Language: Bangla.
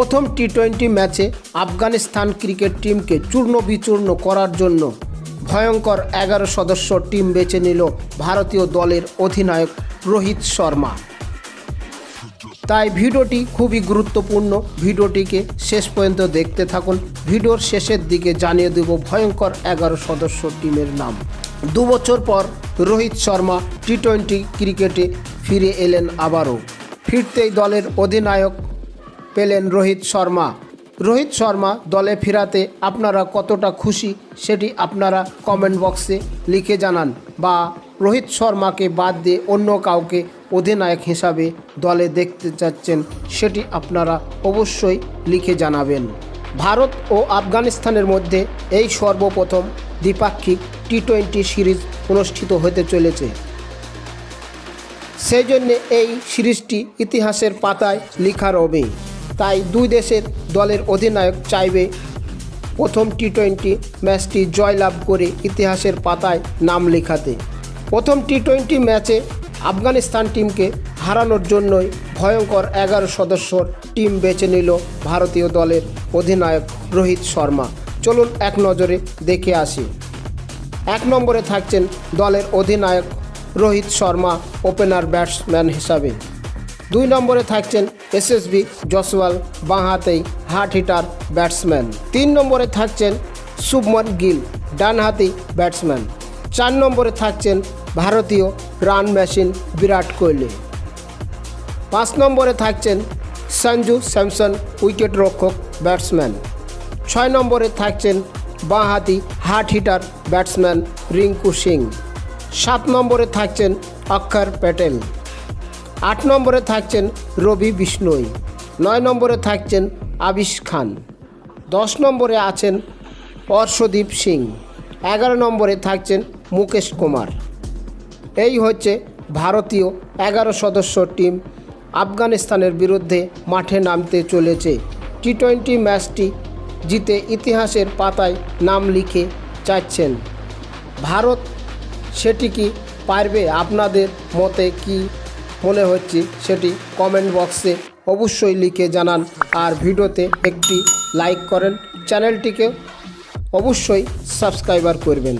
প্রথম টি-20 ম্যাচে আফগানিস্তান ক্রিকেট টিমকে চূর্ণ বিচূর্ণ করার জন্য ভয়ঙ্কর 11 সদস্য টিম বেছে নিল ভারতীয় দলের অধিনায়ক রোহিত শর্মা। তাই ভিডিওটি খুবই গুরুত্বপূর্ণ, ভিডিওটিকে শেষ পর্যন্ত দেখতে থাকুন। ভিডিওর শেষের দিকে জানিয়ে দেব ভয়ঙ্কর 11 সদস্য টিমের নাম। 2 বছর পর রোহিত শর্মা টি-20 ক্রিকেটে ফিরে এলেন আবারও। ফিরতেই দলের অধিনায়ক পেলেন রোহিত শর্মা দলে ফেরাতে আপনারা কতটা খুশি সেটি আপনারা কমেন্ট বক্সে লিখে জানান, বা রোহিত শর্মাকে বাদ দিয়ে অন্য কাউকে অধিনায়ক হিসাবে দলে দেখতে চাচ্ছেন সেটি আপনারা অবশ্যই লিখে জানাবেন। ভারত ও আফগানিস্তানের মধ্যে এই সর্বপ্রথম দ্বিপাক্ষিক টি-20 সিরিজ অনুষ্ঠিত হতে চলেছে। সেই জন্যে এই সিরিজটি ইতিহাসের পাতায় লেখা রবে। তাই দুই দেশের দলের অধিনায়ক চাইবে প্রথম টি-20 ম্যাচটি জয়লাভ করে ইতিহাসের পাতায় নাম লেখাতে। প্রথম টি-20 ম্যাচে আফগানিস্তান টিমকে হারানোর জন্যই ভয়ঙ্কর 11 সদস্যর টিম বেছে নিল ভারতীয় দলের অধিনায়ক রোহিত শর্মা। চলুন এক নজরে দেখে আসি। 1 নম্বরে থাকছেন দলের অধিনায়ক রোহিত শর্মা ওপেনার ব্যাটসম্যান হিসাবে। 2 নম্বরে থাকছেন এসএসবি জয়সওয়াল বাঁহাতি হার্ড হিটার ব্যাটসম্যান। 3 নম্বরে থাকছেন শুভমন গিল ডানহাতি ব্যাটসম্যান। 4 নম্বরে থাকছেন ভারতীয় রান মেশিন বিরাট কোহলি। 5 নম্বরে থাকছেন সঞ্জু স্যামসন উইকেট রক্ষক ব্যাটসম্যান। 6 নম্বরে থাকছেন বাঁহাতি hard hitter batsman Rinku Singh. 7 নম্বরে থাকছেন অক্ষর প্যাটেল। 8 নম্বরে থাকছেন রবি বিষ্ণোই। 9 নম্বরে থাকছেন আবিশ খান। 10 নম্বরে আছেন অর্শদীপ সিং। 11 নম্বরে থাকছেন মুকেশ কুমার। এই হচ্ছে ভারতীয় 11 সদস্য টিম আফগানিস্তানের বিরুদ্ধে মাঠে নামতে চলেছে। টি-20 ম্যাচটি জিতে ইতিহাসের পাতায় নাম লিখে চাচ্ছেন ভারত। সেটি কি পারবে? আপনাদের মতে কি মনে হচ্ছে সেটি কমেন্ট বক্সে অবশ্যই লিখে জানান। আর ভিডিওতে একটি লাইক করেন, চ্যানেলটিকে অবশ্যই সাবস্ক্রাইব করবেন।